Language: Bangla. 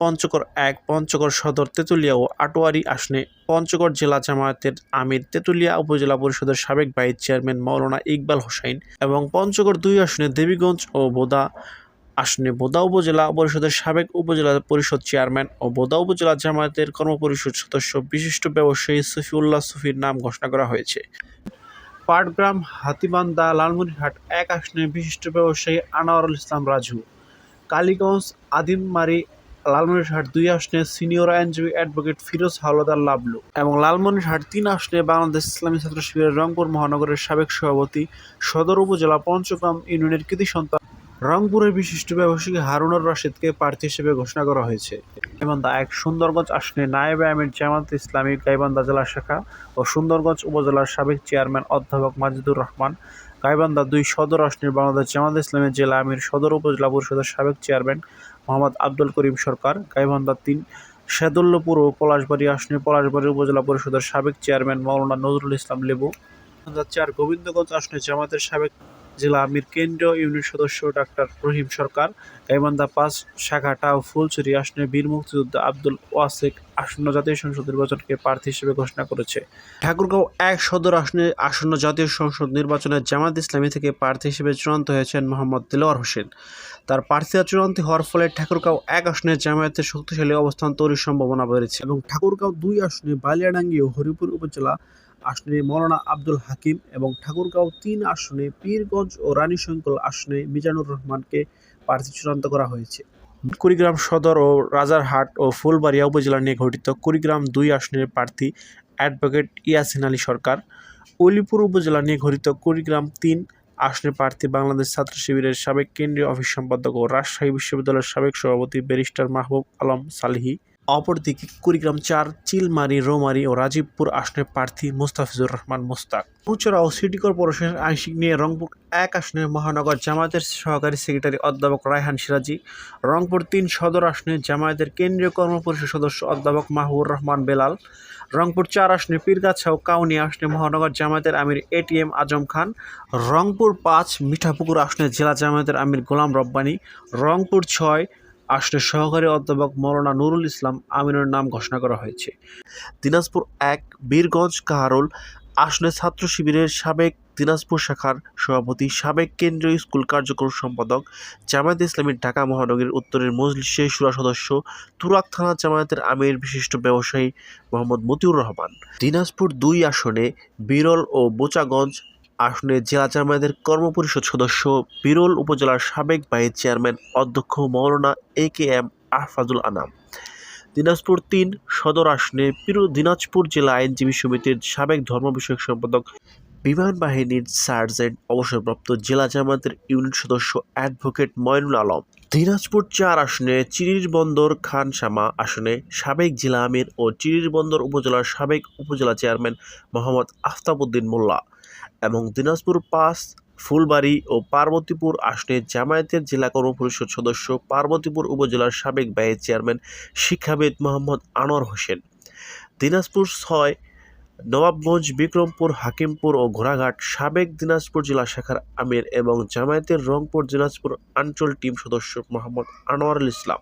পঞ্চগড় ১, পঞ্চগড় সদর, তেঁতুলিয়া ও আটোয়ারী আসনে পঞ্চগড় জেলা জামায়াতের আমির, তেঁতুলিয়া উপজেলা পরিষদের সাবেক ভাইস চেয়ারম্যান মাওলানা ইকবাল হোসাইন এবং পঞ্চগড় ২ আসনে দেবীগঞ্জ ও বোদা আসনে বোদা উপজেলা পরিষদের সাবেক উপজেলা পরিষদ চেয়ারম্যান ও বোদা উপজেলা জামায়াতের কর্মপরিষদ সদস্য বিশিষ্ট ব্যবসায়ী সফিউল্লাহ সফির নাম ঘোষণা করা হয়েছে। পাটগ্রাম, হাতীবান্ধা, লালমনিরহাট ১ আসনে বিশিষ্ট ব্যবসায়ী আনোয়ারুল ইসলাম রাজু, কালীগঞ্জ, আদিমমারি, লালমনিরহাট ২ আসনে সিনিয়র আইনজীবী অ্যাডভোকেট ফিরোজ হাওলাদার লাবলু এবং লালমনিরহাট ৩ আসনে বাংলাদেশ ইসলামী ছাত্র শিবিরের রংপুর মহানগরের সাবেক সভাপতি, সদর উপজেলা পঞ্চগ্রাম ইউনিয়নের কৃতি সন্তান রংপুরের বিশিষ্ট ব্যবসায়ী হারুনুর রশিদকে প্রার্থী হিসেবে ঘোষণা করা হয়েছে। গাইবান্ধা ১, সুন্দরগঞ্জ আসনে নায়েবে আমির জামায়াতে ইসলামী গাইবান্ধা জেলা শাখা ও সুন্দরগঞ্জ উপজেলার সাবেক চেয়ারম্যান অধ্যাপক মাজিদুর রহমান, গাইবান্ধা ২ সদর আসনের বাংলাদেশ জামায়াতে ইসলামী জেলা আমির সদর উপজেলা পরিষদের সাবেক চেয়ারম্যান মোহাম্মদ আব্দুল করিম সরকার, গাইবান্ধা ৩ শেদুল্লপুর ও পলাশবাড়ী আসনে পলাশবাড়ী উপজেলা পরিষদের সাবেক চেয়ারম্যান মাওলানা নজরুল ইসলাম লেবু, গাইবান্ধা ৪ গোবিন্দগঞ্জ আসনে জামায়াতের সাবেক জেলা আমির কেন্দ্রীয় ইউনিট সদস্য ডাক্তার রহিম সরকার, গাইবান্ধা ৫ শাখাটা ও ফুলছড়ি আসনে বীর মুক্তিযোদ্ধা আব্দুল ওয়াসেক আসন্ন জাতীয় সংসদ নির্বাচনকে প্রার্থী হিসেবে ঘোষণা করেছে। ঠাকুরগাঁও ১ সদর আসনে আসন্ন জাতীয় সংসদ নির্বাচনে জামায়াত ইসলামী থেকে প্রার্থী হিসেবে চূড়ান্ত হয়েছেন মোহাম্মদ দেলোয়ার হোসেন। তার প্রার্থিতা চূড়ান্ত হওয়ার ফলে ঠাকুরগাঁও ১ আসনে জামায়াতের শক্তিশালী অবস্থান তৈরির সম্ভাবনা বেড়েছে এবং ঠাকুরগাঁও ২ আসনে বালিয়াডাঙ্গি ও হরিপুর উপজেলা আসনে মৌলানা আব্দুল হাকিম এবং ঠাকুরগাঁও ৩ আসনে পীরগঞ্জ ও রানীশঙ্কল আসনে মিজানুর রহমানকে প্রার্থী চূড়ান্ত করা হয়েছে। কুড়িগ্রাম সদর ও রাজারহাট ও ফুলবাড়িয়া উপজেলা নিয়ে গঠিত কুড়িগ্রাম ২ আসনের প্রার্থী অ্যাডভোকেট ইয়াসিন আলী সরকার, উলিপুর উপজেলা নিয়ে গঠিত কুড়িগ্রাম ৩ আসনের প্রার্থী বাংলাদেশ ছাত্র শিবিরের সাবেক কেন্দ্রীয় অফিস সম্পাদক ও রাজশাহী বিশ্ববিদ্যালয়ের সাবেক সভাপতি ব্যারিস্টার মাহবুব আলম সালিহি। অপরদিকে কুড়িগ্রাম ৪, চিলমারী, রৌমারী ও রাজীবপুর আসনের প্রার্থী মোস্তাফিজুর রহমান মোস্তাক। এছাড়াও সিটি কর্পোরেশনের আংশিক নিয়ে রংপুর ১ আসনের মহানগর জামায়াতের সহকারী সেক্রেটারি অধ্যাপক রায়হান সিরাজি, রংপুর ৩ সদর আসনে জামায়াতের কেন্দ্রীয় কর্মপরিষদ সদস্য অধ্যাপক মাহবুর রহমান বেলাল, রংপুর ৪ আসনে পীরগাছা ও কাউনিয়া আসনে মহানগর জামায়াতের আমির এটিএম আজম খান, রংপুর ৫ মিঠাপুকুর আসনে জেলা জামায়াতের আমির গোলাম রব্বানী, রংপুর ৬ আসনের সহকারী অধ্যাপক মাওলানা নুরুল ইসলাম আমিনের নাম ঘোষণা করা হয়েছে। দিনাজপুর ১ বীরগঞ্জ কাহারোল আসনে ছাত্র শিবিরের সাবেক দিনাজপুর শাখার সভাপতি, সাবেক কেন্দ্রীয় স্কুল কার্যক্রম সম্পাদক, জামায়াতে ইসলামী ঢাকা মহানগরীর উত্তরের মজলিসে শুরা সদস্য, তুরাগ থানা জামায়াতের আমির বিশিষ্ট ব্যবসায়ী মোহাম্মদ মতিউর রহমান। দিনাজপুর ২ আসনে বিরল ও বোচাগঞ্জ আসনে জেলা জামায়াতের কর্মপরিষদ সদস্য, বিরল উপজেলার সাবেক ভাইস চেয়ারম্যান অধ্যক্ষ মাওলানা একেএম আহফাজুল আনাম। দিনাজপুর ৩ সদর আসনে দিনাজপুর জেলা আইনজীবী সমিতির সাবেক ধর্ম বিষয়ক সম্পাদক, বিমান বাহিনীর সার্জেন্ট অবসরপ্রাপ্ত জেলা জামায়াতের ইউনিট সদস্য অ্যাডভোকেট ময়নুল আলম। দিনাজপুর ৪ আসনে চিরিরবন্দর খানসামা আসনে সাবেক জেলা আমির ও চিরিরবন্দর উপজেলার সাবেক উপজেলা চেয়ারম্যান মোহাম্মদ আফতাবউদ্দিন মোল্লা এবং দিনাজপুর ৫ ফুলবাড়ী ও পার্বতীপুর আসনে জামায়াতের জেলা কর্মপরিষদ সদস্য, পার্বতীপুর উপজেলার সাবেক ভাইস চেয়ারম্যান শিক্ষাবিদ মোহাম্মদ আনোয়ার হোসেন। দিনাজপুর ৬ নবাবগঞ্জ, বিক্রমপুর, হাকিমপুর ও ঘোড়াঘাট সাবেক দিনাজপুর জেলা শাখার আমির এবং জামায়াতের রংপুর দিনাজপুর অঞ্চল টিম সদস্য মোহাম্মদ আনোয়ারুল ইসলাম।